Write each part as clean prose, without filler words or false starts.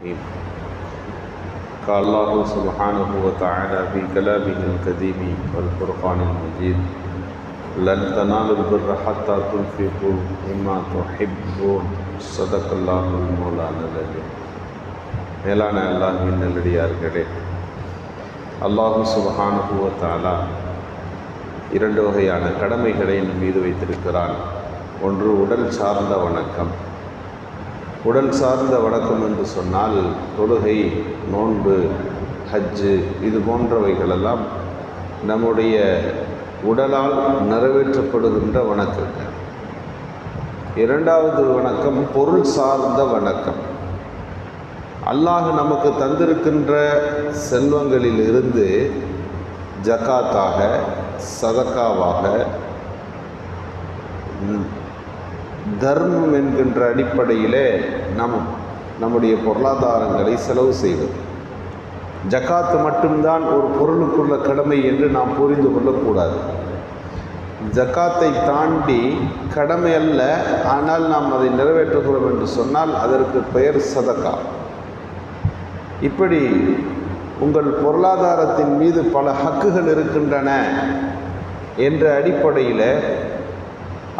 قال الله سبحانه وتعالى في كلامه القديم والفرقان المجيد لن تنالوا البر حتى تنفقوا مما تحبون صدق الله المولانا العظيم. மேலான அல்லாஹ்வின் நல்லடியார்களே, அல்லாஹ் சுப்ஹானஹு வ தஆலா இரண்டு வகையான கடமைகளை நம் மீது வைத்திருக்கிறான். ஒன்று உடல் சார்ந்த வணக்கம். உடல் சார்ந்த வணக்கம் என்று சொன்னால் தொழுகை, நோன்பு, ஹஜ்ஜு இது போன்றவைகளெல்லாம் நம்முடைய உடலால் நிறைவேற்றப்படுகின்ற வணக்கங்கள். இரண்டாவது வணக்கம் பொருள் சார்ந்த வணக்கம். அல்லாஹ் நமக்கு தந்திருக்கின்ற செல்வங்களில் இருந்து ஜகாத்தாக, சதக்காவாக, தர்மம் என்கின்ற அடிப்படையிலே நம்முடைய பொருளாதாரங்களை செலவு செய்வது. ஜகாத்து மட்டும்தான் ஒரு பொருளுக்குள்ள கடமை என்று நாம் புரிந்து கொள்ளக்கூடாது. ஜகாத்தை தாண்டி கடமை அல்ல, ஆனால் நாம் அதை நிறைவேற்றுகிறோம் என்று சொன்னால் அதற்கு பெயர் சதக்கா. இப்படி உங்கள் பொருளாதாரத்தின் மீது பல ஹக்குகள் இருக்கின்றன என்ற அடிப்படையில்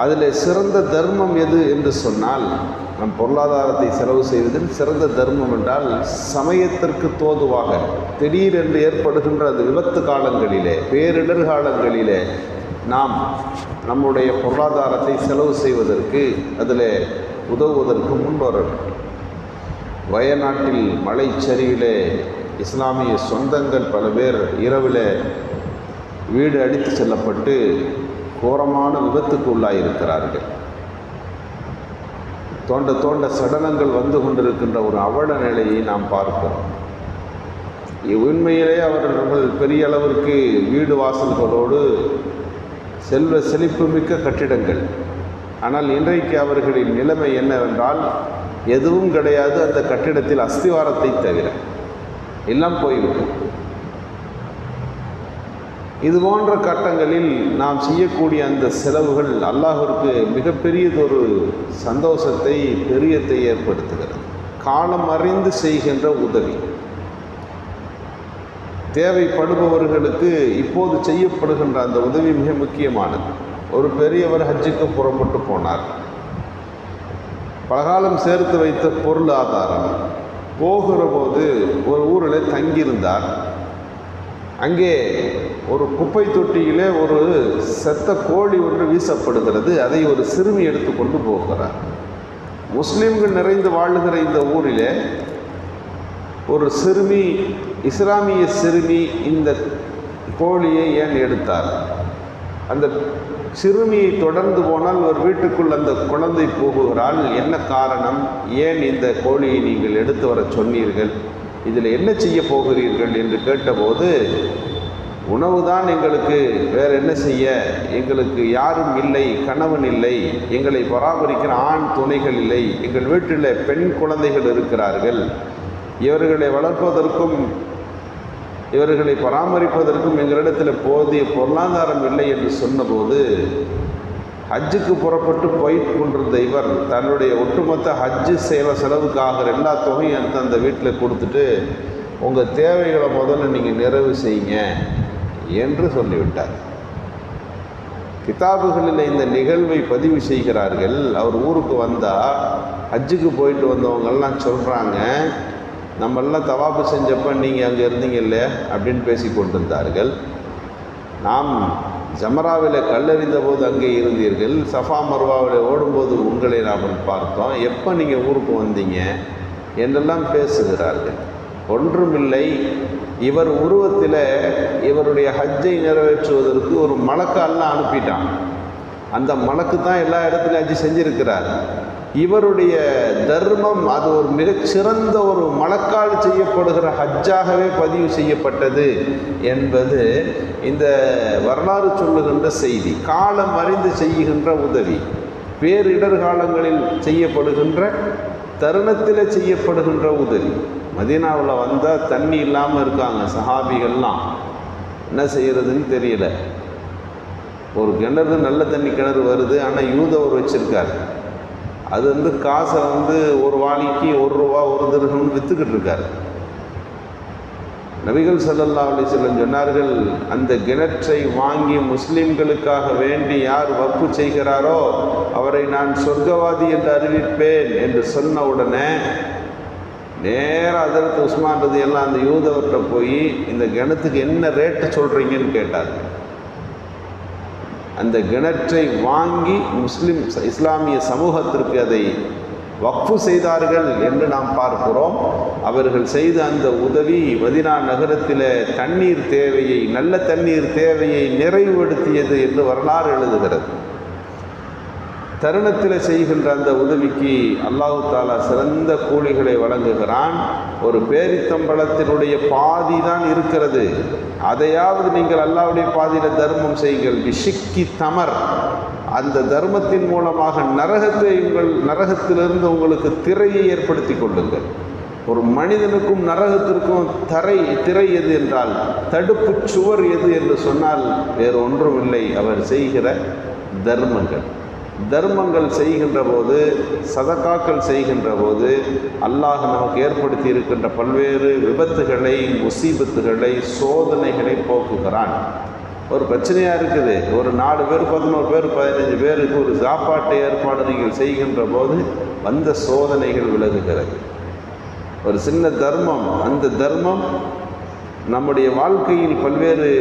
அதில் சிறந்த தர்மம் எது என்று சொன்னால், நம் பொருளாதாரத்தை செலவு செய்வதில் சிறந்த தர்மம் என்றால் சமயத்திற்கு தோதுவாக திடீரென்று ஏற்படுகின்ற அந்த விபத்து காலங்களிலே, பேரிடர் காலங்களிலே நாம் நம்முடைய பொருளாதாரத்தை செலவு செய்வதற்கு, அதில் உதவுவதற்கு முன்வர வேண்டும். வயநாட்டில் மலைச்சரிவிலே இஸ்லாமிய சொந்தங்கள் பல பேர் இரவில் வீடு அடித்து செல்லப்பட்டு கோரமான விபத்துக்கு உள்ளாயிருக்கிறார்கள். தோண்ட சடலங்கள் வந்து கொண்டிருக்கின்ற ஒரு அவல நிலையை நாம் பார்க்கிறோம். உண்மையிலே அவர்கள் பெரிய அளவிற்கு வீடு வாசல்களோடு செல்வ செழிப்பு மிக்க கட்டிடங்கள். ஆனால் இன்றைக்கு அவர்களின் நிலைமை என்னவென்றால் எதுவும் கிடையாது. அந்த கட்டிடத்தில் அஸ்திவாரத்தை தவிர எல்லாம் போய்விடும். இது போன்ற கட்டங்களில் நாம் செய்யக்கூடிய அந்த செலவுகள் அல்லாஹ்விற்கு மிகப்பெரியதொரு சந்தோஷத்தை, பெரியத்தை ஏற்படுத்துகிறது. காலம் அறிந்து செய்கின்ற உதவி, தேவைப்படுபவர்களுக்கு இப்போது செய்யப்படுகின்ற அந்த உதவி மிக முக்கியமானது. ஒரு பெரியவர் ஹஜ்ஜுக்கு புறப்பட்டு போனார். பலகாலம் சேர்த்து வைத்த பொருள் ஆதாரம். போகிற போது ஒரு ஊரில் தங்கியிருந்தார். அங்கே ஒரு குப்பை தொட்டியிலே ஒரு செத்த கோழி ஒன்று வீசப்படுகிறது. அதை ஒரு சிறுமி எடுத்து கொண்டு போகிறார். முஸ்லீம்கள் நிறைந்து வாழுகிற இந்த ஊரிலே ஒரு சிறுமி, இஸ்லாமிய சிறுமி இந்த கோழியை ஏன் எடுத்தார்? அந்த சிறுமியை தொடர்ந்து போனால் ஒரு வீட்டுக்குள் அந்த குழந்தை போகுகிறாள். என்ன காரணம்? ஏன் இந்த கோழியை நீங்கள் எடுத்து வர சொன்னீர்கள்? இதில் என்ன செய்ய போகிறீர்கள் என்று கேட்டபோது, உணவு தான் எங்களுக்கு, வேறு என்ன செய்ய, எங்களுக்கு யாரும் இல்லை, கணவன் இல்லை, எங்களை பராமரிக்கிற ஆண் துணைகள் இல்லை, எங்கள் வீட்டில் பெண் குழந்தைகள் இருக்கிறார்கள், இவர்களை வளர்ப்பதற்கும் இவர்களை பராமரிப்பதற்கும் எங்களிடத்தில் போதிய பொருளாதாரம் இல்லை என்று சொன்னபோது, ஹஜ்ஜுக்கு புறப்பட்டு போயிட்டு கொண்டிருந்த இவர் தன்னுடைய ஒட்டுமொத்த ஹஜ்ஜு செலவுக்காக எல்லா தொகையும் எடுத்து அந்த வீட்டில் கொடுத்துட்டு, உங்கள் தேவைகளை முதல்ல நீங்கள் நிறைவு செய்யுங்க என்று சொல்லிவிட்டார். கிதாபுகளில் இந்த நிகழ்வை பதிவு செய்கிறார்கள். அவர் ஊருக்கு வந்தால் ஹஜ்ஜுக்கு போயிட்டு வந்தவங்கெல்லாம் சொல்கிறாங்க, நம்மெல்லாம் தவாப்பு செஞ்சப்போ நீங்கள் அங்கே இருந்தீங்க இல்லையா அப்படின்னு பேசி கொண்டிருந்தார்கள். நாம் ஜமராவில் கல்லறிந்த போது அங்கே இருந்தீர்கள், சஃபா மர்வாவில் ஓடும்போது உங்களை நாம் பார்த்தோம், எப்போ நீங்கள் ஊருக்கு வந்தீங்க என்றெல்லாம் பேசுகிறார்கள். ஒன்றுமில்லை, இவர் உருவத்தில் இவருடைய ஹஜ்ஜை நிறைவேற்றுவதற்கு ஒரு மலக்கெல்லாம் அனுப்பிட்டான். அந்த மலக்கு தான் எல்லா இடத்துலையும் ஹஜ்ஜி செஞ்சிருக்கிறார். இவருடைய தர்மம் அது ஒரு மிகச்சிறந்த ஒரு மலக்கால் செய்யப்படுகிற ஹஜ்ஜாகவே பதிவு செய்யப்பட்டது என்பது இந்த வரலாறு சொல்லுகின்ற செய்தி. காலம் அறிந்து செய்கின்ற உதவி, பேரிடர் காலங்களில் செய்யப்படுகின்ற, தருணத்தில் செய்யப்படுகின்ற உதவி. மதீனாவில் வந்தால் தண்ணி இல்லாமல் இருக்காங்க சஹாபிகள்லாம், என்ன செய்கிறதுன்னு தெரியல. ஒரு கிணறு, நல்ல தண்ணி கிணறு வருது, ஆனால் யூதவர் வச்சுருக்கார். அது காசை ஒரு வாளிக்கு ₹1 1 திர்ஹம்னு விற்றுக்கிட்டு இருக்காரு. நபிகள் ஸல்லல்லாஹு அலைஹி வஸல்லம் சொன்னார்கள், அந்த கிணற்றை வாங்கி முஸ்லிம்களுக்காக வேண்டி யார் வக்ஃப் செய்கிறாரோ அவரை நான் சொர்க்கவாதி என்று அறிவிப்பேன் என்று சொன்ன உடனே நேராக ஹஜ்ரத் உஸ்மான் ரலியல்லாஹு அந்த யூதவர்கிட்ட போய் இந்த கிணத்துக்கு என்ன ரேட்டு சொல்கிறீங்கன்னு கேட்டார். அந்த கிணற்றை வாங்கி இஸ்லாமிய சமூகத்திற்கு அதை வக்ஃபு செய்தார்கள் என்று நாம் பார்க்கிறோம். அவர்கள் செய்த அந்த உதவி மதீனா நகரத்தில் தண்ணீர் தேவையை, நல்ல தண்ணீர் தேவையை நிறைவுபடுத்தியது என்று வரலாறு எழுதுகிறது. தருணத்தில் செய்கின்ற அந்த உதவிக்கு அல்லாஹு தாலா சிறந்த கூலிகளை வழங்குகிறான். ஒரு பேரித்தம்பழத்தினுடைய பாதி தான் இருக்கிறது, அதையாவது நீங்கள் அல்லாஹ்வுடைய பாதியில் தர்மம் செய்யுங்கள். பிஷிக்கி தமர், அந்த தர்மத்தின் மூலமாக நரகத்திலிருந்து உங்களுக்கு திரையை ஏற்படுத்தி கொள்ளுங்கள். ஒரு மனிதனுக்கும் நரகத்திற்கும் திரை எது என்றால் தடுப்பு சுவர் எது என்று சொன்னால் வேறு ஒன்றும் இல்லை, அவர் செய்கிற தர்மங்கள் செய்கின்ற போது, சதகாக்கள் செய்கின்ற போது அல்லாஹ் நமக்கு ஏற்படுத்தி இருக்கின்ற பல்வேறு விபத்துகளை, முசீபத்துகளை, சோதனைகளை போக்குகிறான். ஒரு பிரச்சனையாக இருக்குது, ஒரு 4 பேர் 11 பேர் 15 பேருக்கு ஒரு சாப்பாட்டு ஏற்பாடு நீங்கள் செய்கின்ற போது வந்த சோதனைகள் விலகுகிறது. ஒரு சின்ன தர்மம், அந்த தர்மம் நம்முடைய வாழ்க்கையில் பல்வேறு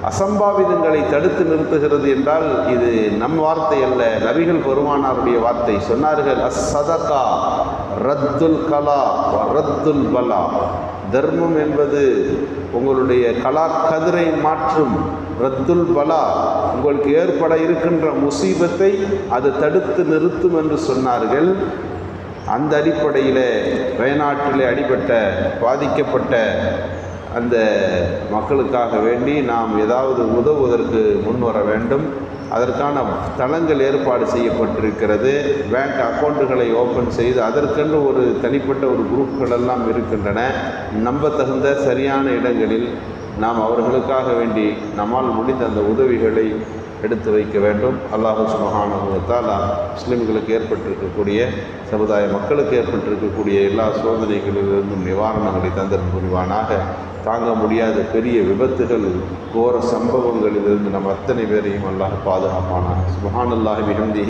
அசம்பாவிதங்களை தடுத்து நிறுத்துகிறது என்றால் இது நம் வார்த்தை அல்ல, நபிகள் பெருமானாருடைய வார்த்தை. சொன்னார்கள், அஸ்ஸதகா ரத்துல் கலா வ ரத்துல் பலா. தர்மம் என்பது உங்களுடைய கதிரை மாற்றும், ரத்துல் பலா உங்களுக்கு ஏற்பட இருக்கின்ற முசீபத்தை அது தடுத்து நிறுத்தும் என்று சொன்னார்கள். அந்த அடிப்படையில் வயநாட்டிலே பாதிக்கப்பட்ட அந்த மக்களுக்காக வேண்டி நாம் ஏதாவது உதவுவதற்கு முன்வர வேண்டும். அதற்கான தளங்கள் ஏற்பாடு செய்யப்பட்டிருக்கிறது. பேங்க் அக்கௌண்ட்டுகளை ஓப்பன் செய்து அதற்கென்று ஒரு தனிப்பட்ட ஒரு குரூப்கள் எல்லாம் இருக்கின்றன. நம்பத்தகுந்த சரியான இடங்களில் நாம் அவர்களுக்காக வேண்டி நம்மால் முடிந்த அந்த உதவிகளை எடுத்து வைக்க வேண்டும். அல்லாஹ் சுப்ஹானஹு வ தஆலா முஸ்லிம்களுக்கு ஏற்பட்டிருக்கக்கூடிய, சமுதாய மக்களுக்கு ஏற்பட்டிருக்கக்கூடிய எல்லா சோதனைகளிலிருந்தும் நிவாரணங்களை தந்தல் புரிவானாக. தாங்க முடியாத பெரிய விபத்துகள், கோர சம்பவங்களிலிருந்து நம் அத்தனை பேரையும் அல்லாஹ் பாதுகாப்பானாக. சுப்ஹானல்லாஹி பிஹம்திஹி.